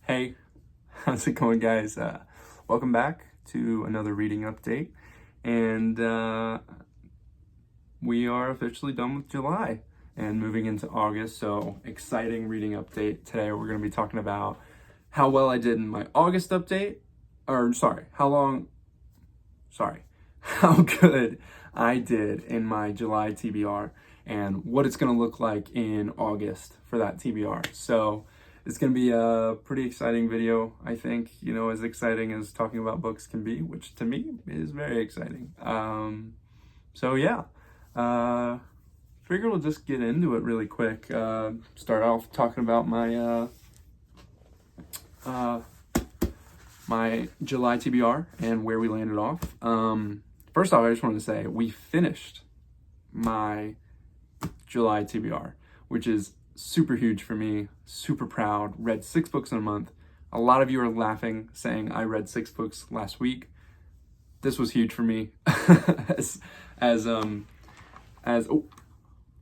Hey, how's it going, guys? Welcome back to another reading update, and we are officially done with July and moving into August, so exciting reading update. Today we're going to be talking about how well I did in my August update, how good I did in my July TBR, and what it's going to look like in August for that TBR. So it's going to be a pretty exciting video, I think, as exciting as talking about books can be, which to me is very exciting. So yeah, figure we'll just get into it really quick. Start off talking about my my July TBR and where we landed off. First off, I just wanted to say we finished my July TBR, which is super huge for me, super proud. Read 6 books in a month. A lot of you are laughing, saying I read 6 books last week. This was huge for me. as oh,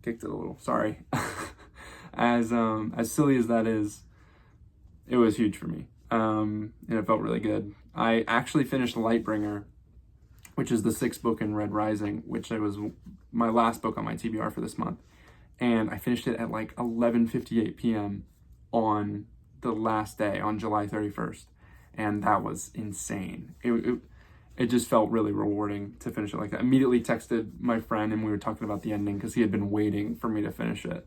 kicked it a little, sorry. as silly as that is, it was huge for me. And it felt really good. I actually finished Lightbringer, which is the 6th book in Red Rising, which was my last book on my TBR for this month. And I finished it at like 11:58 p.m. on the last day, on July 31st. And that was insane. It just felt really rewarding to finish it like that. Immediately texted my friend and we were talking about the ending because he had been waiting for me to finish it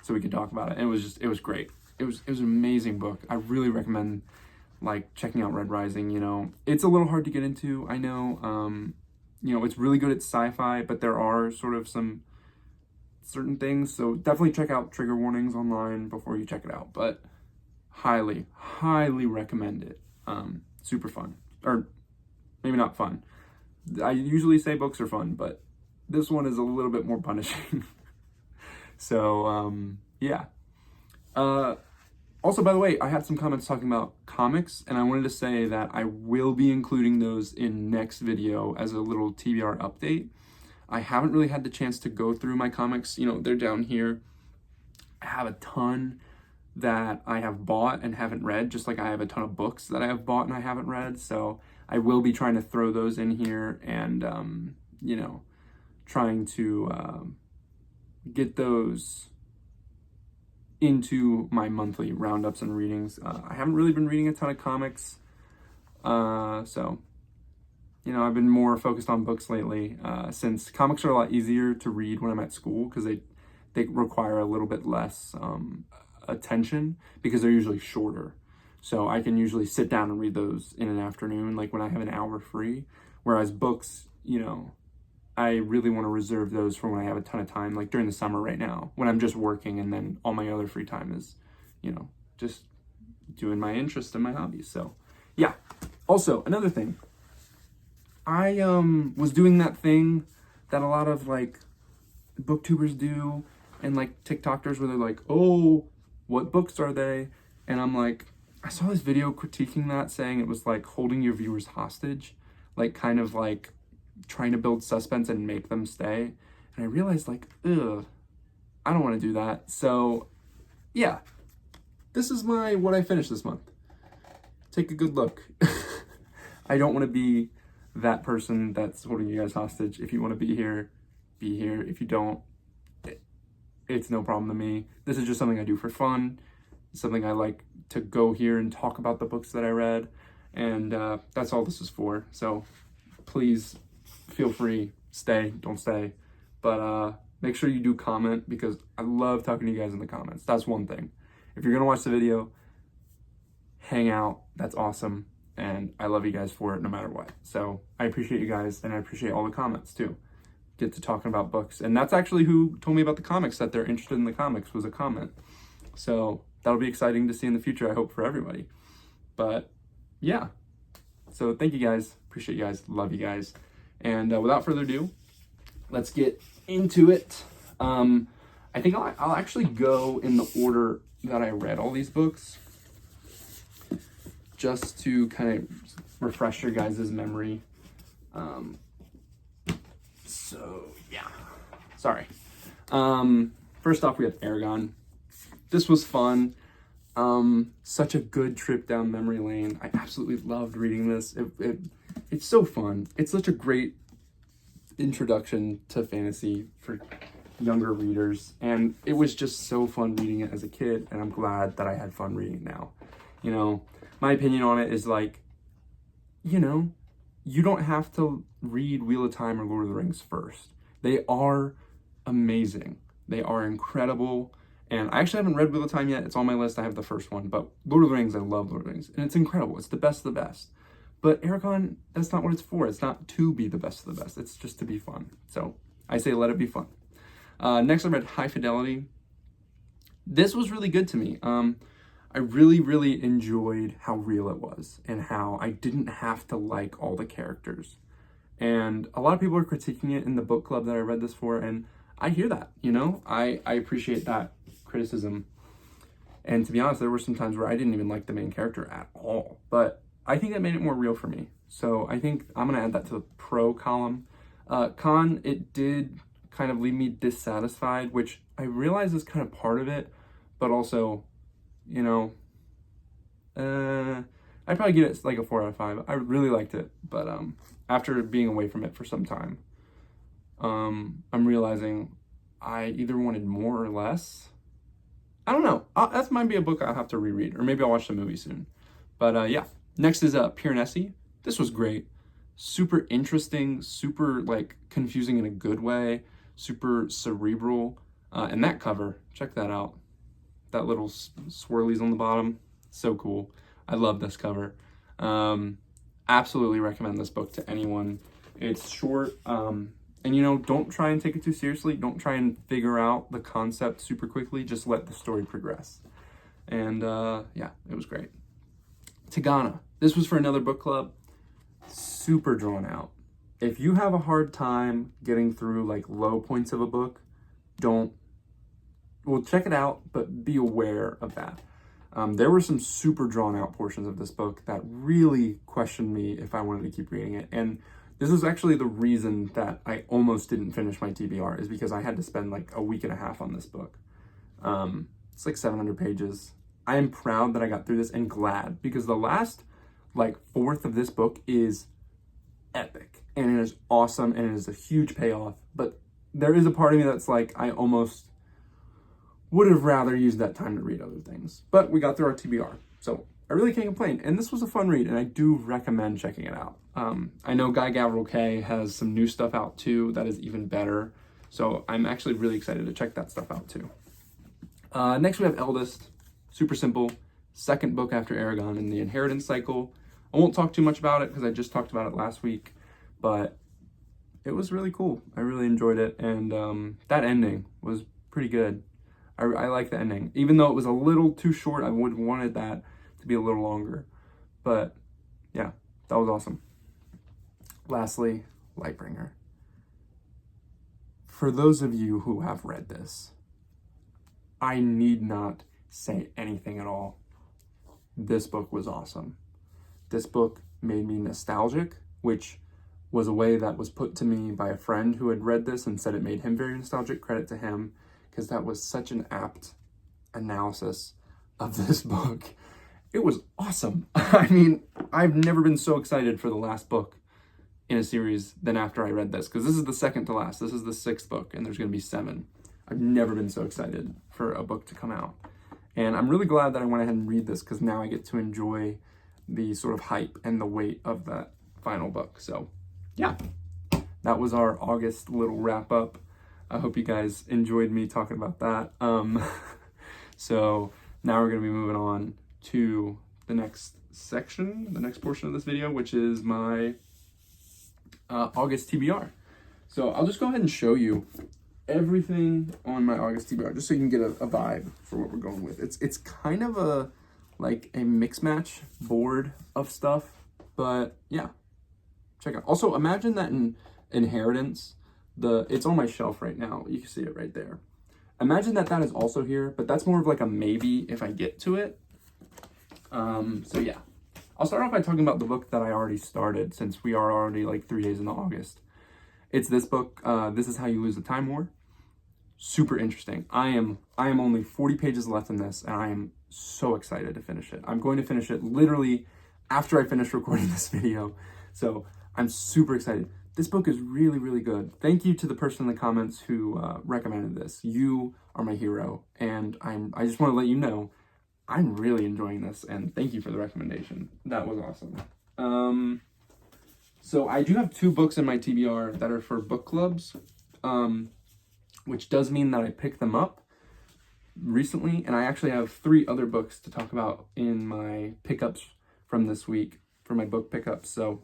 so we could talk about it. And it was great. It was an amazing book. I really recommend checking out Red Rising. It's a little hard to get into, I know. It's really good at sci-fi, but there are sort of some certain things, so definitely check out trigger warnings online before you check it out, but highly recommend it. Super fun, or maybe not fun. I usually say books are fun, but this one is a little bit more punishing. So yeah. Also, by the way, I had some comments talking about comics, and I wanted to say that I will be including those in next video as a little TBR update. I haven't really had the chance to go through my comics. They're down here. I have a ton that I have bought and haven't read, just like I have a ton of books that I have bought and I haven't read. So I will be trying to throw those in here and, trying to get those into my monthly roundups and readings. I haven't really been reading a ton of comics. So I've been more focused on books lately, since comics are a lot easier to read when I'm at school because they require a little bit less attention because they're usually shorter. So I can usually sit down and read those in an afternoon, like when I have an hour free. Whereas books, I really want to reserve those for when I have a ton of time, like during the summer right now, when I'm just working and then all my other free time is, just doing my interests and my hobbies. So yeah. Also, another thing. I was doing that thing that a lot of booktubers do and TikTokers where they're like, oh, what books are they? And I'm like, I saw this video critiquing that, saying it was like holding your viewers hostage, kind of trying to build suspense and make them stay. And I realized ugh, I don't want to do that. So yeah, this is what I finished this month. Take a good look. I don't want to be that person that's holding you guys hostage. If you want to be here, be here. If you don't, it's no problem to me. This is just something I do for fun. It's something I like to go here and talk about the books that I read. And that's all this is for. So please feel free, stay, don't stay. But make sure you do comment because I love talking to you guys in the comments. That's one thing. If you're going to watch the video, hang out. That's awesome. And I love you guys for it no matter what. So I appreciate you guys, and I appreciate all the comments too. Get to talking about books. And that's actually who told me about the comics, that they're interested in the comics, was a comment. So that'll be exciting to see in the future, I hope, for everybody. But yeah. So thank you guys. Appreciate you guys. Love you guys. And without further ado, let's get into it. I think I'll actually go in the order that I read all these books, just to kind of refresh your guys' memory. So yeah, sorry. First off, we have Aragon. This was fun. Such a good trip down memory lane. I absolutely loved reading this. It's so fun. It's such a great introduction to fantasy for younger readers, and it was just so fun reading it as a kid, and I'm glad that I had fun reading it now. You know, my opinion on it is like, you know, you don't have to read Wheel of Time or Lord of the Rings first. They are amazing. They are incredible. And I actually haven't read Wheel of Time yet. It's on my list. I have the first one. But Lord of the Rings, I love Lord of the Rings. And it's incredible. It's the best of the best. But Aragon, that's not what it's for. It's not to be the best of the best. It's just to be fun. So I say let it be fun. Next, I read High Fidelity. This was really good to me. I really, really enjoyed how real it was and how I didn't have to like all the characters. And a lot of people are critiquing it in the book club that I read this for, and I hear that, you know? I appreciate that criticism. And to be honest, there were some times where I didn't even like the main character at all. But I think that made it more real for me. So I think I'm going to add that to the pro column. Con, it did kind of leave me dissatisfied, which I realize is kind of part of it, but also, you know, I'd probably give it like a 4 out of 5. I really liked it, but after being away from it for some time, I'm realizing I either wanted more or less. I don't know. That might be a book I'll have to reread, or maybe I'll watch the movie soon. But yeah, next is Piranesi. This was great. Super interesting, super like confusing in a good way, super cerebral. And that cover, check that out. That little swirlies on the bottom, so cool. I love this cover. Absolutely recommend this book to anyone. It's short, and you know, don't try and take it too seriously. Don't try and figure out the concept super quickly. Just let the story progress. And yeah, it was great. Tigana. This was for another book club. Super drawn out. If you have a hard time getting through like low points of a book, check it out, but be aware of that. There were some super drawn out portions of this book that really questioned me if I wanted to keep reading it. And this was actually the reason that I almost didn't finish my TBR, is because I had to spend like a week and a half on this book. It's like 700 pages. I am proud that I got through this, and glad, because the last like fourth of this book is epic and it is awesome and it is a huge payoff. But there is a part of me that's like, I almost would have rather used that time to read other things. But we got through our TBR, so I really can't complain. And this was a fun read, and I do recommend checking it out. I know Guy Gavriel K has some new stuff out too that is even better. So I'm actually really excited to check that stuff out too. Next we have Eldest. Super simple. Second book after Aragon in the inheritance cycle. I won't talk too much about it because I just talked about it last week, but it was really cool. I really enjoyed it, and that ending was pretty good. I like the ending. Even though it was a little too short, I would have wanted that to be a little longer. But yeah, that was awesome. Lastly, Lightbringer. For those of you who have read this, I need not say anything at all. This book was awesome. This book made me nostalgic, which was a way that was put to me by a friend who had read this and said it made him very nostalgic. Credit to him, because that was such an apt analysis of this book. It was awesome. I mean, I've never been so excited for the last book in a series than after I read this, because this is the second to last. This is the 6th book, and there's going to be 7. I've never been so excited for a book to come out. And I'm really glad that I went ahead and read this, because now I get to enjoy the sort of hype and the weight of that final book. So yeah, that was our August little wrap up. I hope you guys enjoyed me talking about that. So now we're going to be moving on to the next section, the next portion of this video, which is my August TBR. So I'll just go ahead and show you everything on my August TBR, just so you can get a vibe for what we're going with. It's kind of a mix match board of stuff, but yeah, check out. Also, imagine that in Inheritance, it's on my shelf right now. You can see it right there. Imagine that is also here, but that's more of like a maybe if I get to it. So yeah, I'll start off by talking about the book that I already started, since we are already like 3 days into August. It's this book. This is How You Lose the Time War. Super interesting. I am only 40 pages left in this, and I am so excited to finish it. I'm going to finish it literally after I finish recording this video. So I'm super excited. This book is really, really good. Thank you to the person in the comments who recommended this. You are my hero, and I just want to let you know I'm really enjoying this, and thank you for the recommendation. That was awesome. So I do have 2 books in my TBR that are for book clubs, which does mean that I picked them up recently, and I actually have 3 other books to talk about in my pickups from this week for my book pickups. So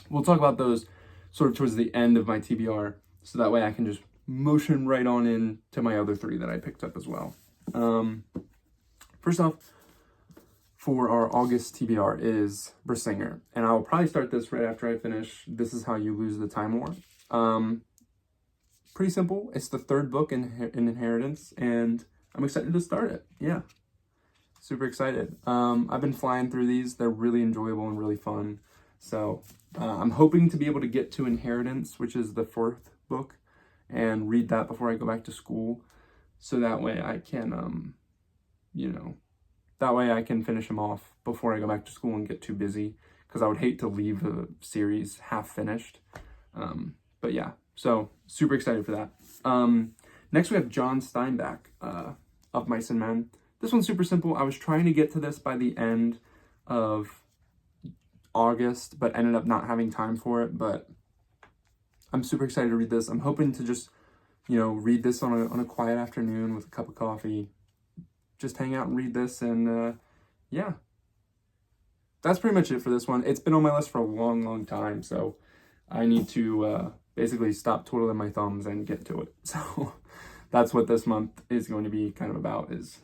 we'll talk about those sort of towards the end of my TBR, so that way I can just motion right on in to my other 3 that I picked up as well. First off, for our August TBR is Brisinger, and I'll probably start this right after I finish This Is How You Lose the Time War. Pretty simple. It's the 3rd book in Inheritance, and I'm excited to start it. Yeah, super excited. I've been flying through these. They're really enjoyable and really fun. So I'm hoping to be able to get to Inheritance, which is the 4th book, and read that before I go back to school. So that way I can, that way I can finish them off before I go back to school and get too busy, because I would hate to leave the series half finished. But yeah, so super excited for that. Next we have John Steinbeck, of Mice and Men. This one's super simple. I was trying to get to this by the end of August, but ended up not having time for it. But I'm super excited to read this. I'm hoping to just, read this on a quiet afternoon with a cup of coffee, just hang out and read this, and yeah, that's pretty much it for this one. It's been on my list for a long, long time, so I need to basically stop twiddling my thumbs and get to it. So that's what this month is going to be kind of about, is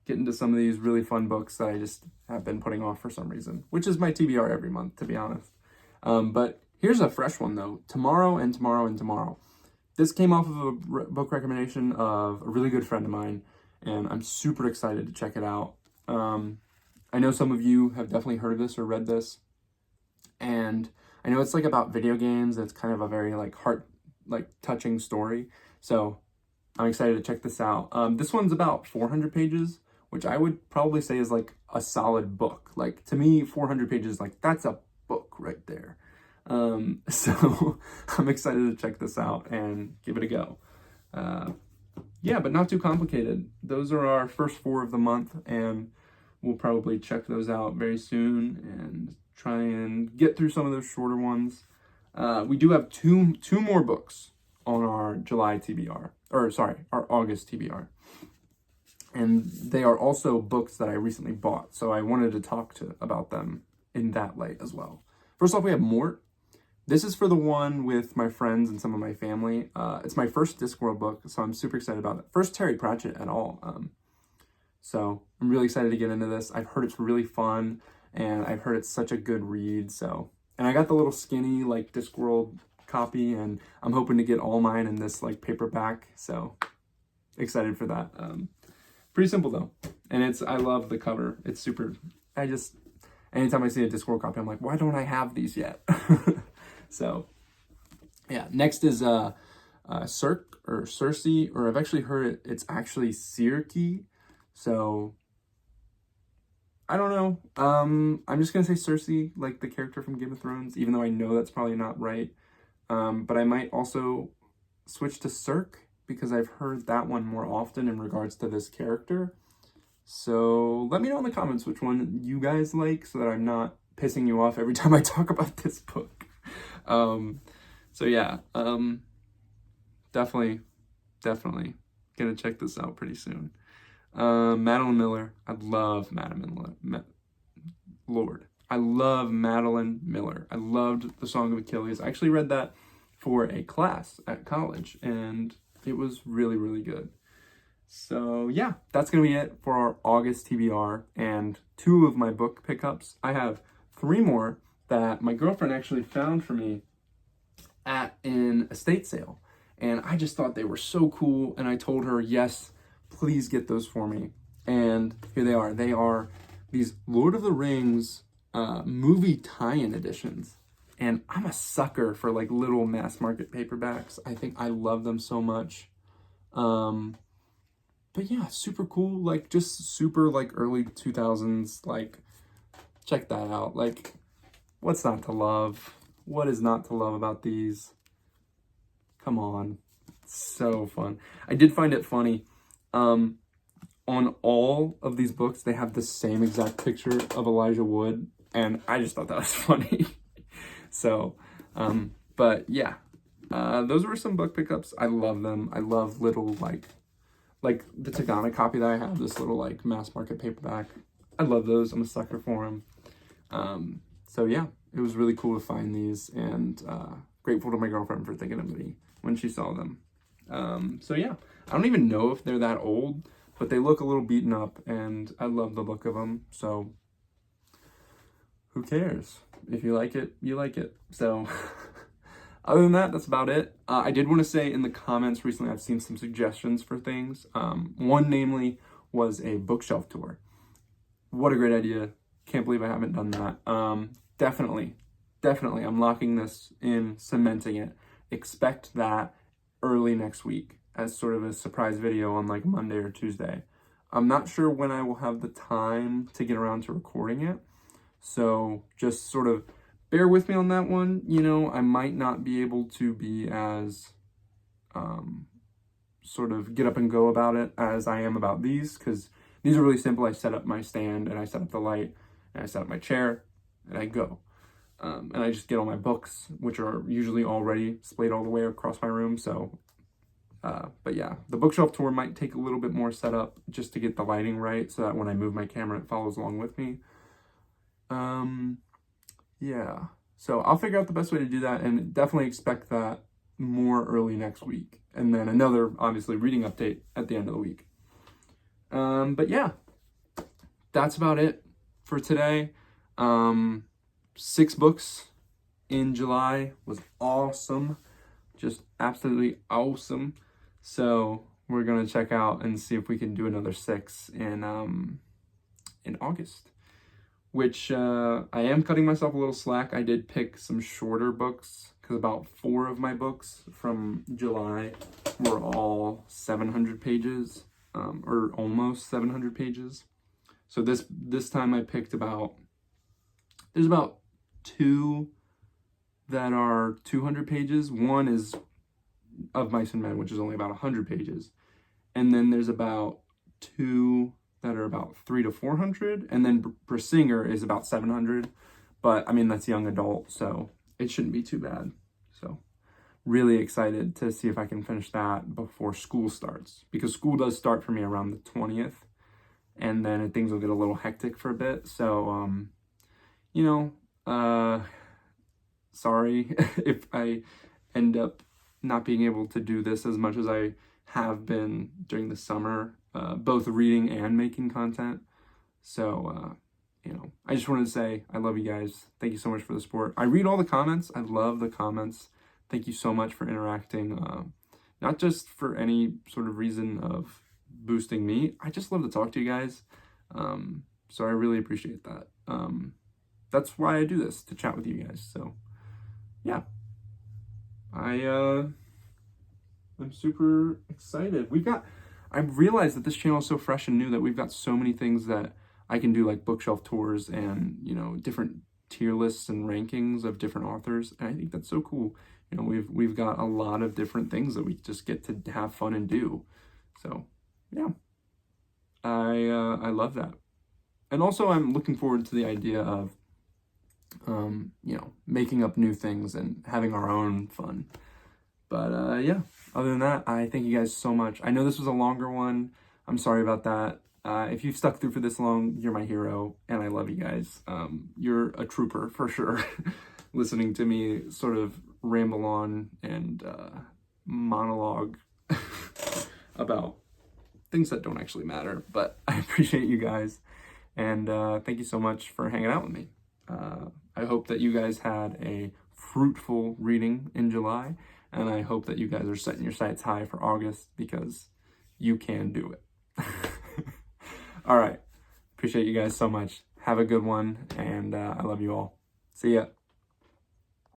getting to some of these really fun books that I just have been putting off for some reason, which is my TBR every month, to be honest. But here's a fresh one though, Tomorrow and Tomorrow and Tomorrow. This came off of a book recommendation of a really good friend of mine, and I'm super excited to check it out. I know some of you have definitely heard of this or read this, and I know it's like about video games. It's kind of a very touching story. So I'm excited to check this out. This one's about 400 pages, which I would probably say is like a solid book. Like, to me, 400 pages, like, that's a book right there. So I'm excited to check this out and give it a go. Yeah, but not too complicated. Those are our first 4 of the month, and we'll probably check those out very soon and try and get through some of those shorter ones. We do have two more books on our July TBR, our August TBR. And they are also books that I recently bought, so I wanted to talk about them in that light as well. First off, we have Mort. This is for the one with my friends and some of my family. It's my first Discworld book, so I'm super excited about it. First Terry Pratchett at all. So I'm really excited to get into this. I've heard it's really fun, and I've heard it's such a good read. So, and I got the little skinny Discworld copy, and I'm hoping to get all mine in this paperback. So excited for that. Pretty simple though, and I love the cover. It's super. Anytime I see a Discworld copy, I'm like, why don't I have these yet? So, yeah. Next is Cirque or Circe, or I've actually heard it's actually Circe. So I don't know. I'm just gonna say Circe, like the character from Game of Thrones, even though I know that's probably not right. But I might also switch to Cirque, because I've heard that one more often in regards to this character. So let me know in the comments which one you guys like, so that I'm not pissing you off every time I talk about this book. So yeah, definitely gonna check this out pretty soon. Madeline Miller. I love Madeline Miller. I love Madeline Miller. I loved The Song of Achilles. I actually read that for a class at college, and it was really, really good. So yeah, that's going to be it for our August TBR and 2 of my book pickups. I have 3 more that my girlfriend actually found for me at an estate sale. And I just thought they were so cool. And I told her, yes, please get those for me. And here they are. They are these Lord of the Rings movie tie-in editions. And I'm a sucker for little mass market paperbacks. I think I love them so much. But yeah, super cool, like, just super, like, early 2000s, like, check that out. Like, what's not to love? What is not to love about these? Come on. So fun. I did find it funny. On all of these books, they have the same exact picture of Elijah Wood, and I just thought that was funny. So, but yeah, those were some book pickups. I love them. I love little, like the Tagana copy that I have, this little, like, mass market paperback. I love those. I'm a sucker for them. So yeah, it was really cool to find these, and grateful to my girlfriend for thinking of me when she saw them. So yeah, I don't even know if they're that old, but they look a little beaten up, and I love the look of them. So who cares? If you like it, you like it. So other than that, that's about it. I did want to say in the comments recently, I've seen some suggestions for things. One, namely, was a bookshelf tour. What a great idea. Can't believe I haven't done that. Definitely, I'm locking this in, cementing it. Expect that early next week as sort of a surprise video on, like, Monday or Tuesday. I'm not sure when I will have the time to get around to recording it. So just sort of bear with me on that one. You know, I might not be able to be as sort of get up and go about it as I am about these, because these are really simple. I set up my stand, and I set up the light, and I set up my chair, and I go. And I just get all my books, which are usually already splayed all the way across my room. So, but yeah, the bookshelf tour might take a little bit more setup just to get the lighting right, so that when I move my camera, it follows along with me. Yeah, so I'll figure out the best way to do that, and definitely expect that more early next week. And then another, obviously, reading update at the end of the week. But yeah, that's about it for today. 6 books in July was awesome. Just absolutely awesome. So we're going to check out and see if we can do another 6 in August, which I am cutting myself a little slack. I did pick some shorter books, because about 4 of my books from July were all 700 pages, or almost 700 pages. So this time I picked there's about 2 that are 200 pages. One is Of Mice and Men, which is only about 100 pages. And then there's about 2 that are about 300 to 400. And then Brasinger is about 700. But, I mean, that's young adult, so it shouldn't be too bad. So, really excited to see if I can finish that before school starts. Because school does start for me around the 20th. And then things will get a little hectic for a bit. So, you know, sorry if I end up not being able to do this as much as I have been during the summer, both reading and making content. So, you know, I just wanted to say I love you guys. Thank you so much for the support. I read all the comments. I love the comments. Thank you so much for interacting. Not just for any sort of reason of boosting me. I just love to talk to you guys. So I really appreciate that. That's why I do this, to chat with you guys. So yeah, I'm super excited. I realized that this channel is so fresh and new that we've got so many things that I can do, like bookshelf tours and, you know, different tier lists and rankings of different authors. And I think that's so cool. You know, we've got a lot of different things that we just get to have fun and do. So yeah, I love that. And also I'm looking forward to the idea of, you know, making up new things and having our own fun. But yeah, other than that, I thank you guys so much. I know this was a longer one. I'm sorry about that. If you've stuck through for this long, you're my hero, and I love you guys. You're a trooper for sure. Listening to me sort of ramble on and monologue about things that don't actually matter. But I appreciate you guys, and thank you so much for hanging out with me. I hope that you guys had a fruitful reading in July, and I hope that you guys are setting your sights high for August, because you can do it. All right. Appreciate you guys so much. Have a good one, and I love you all. See ya.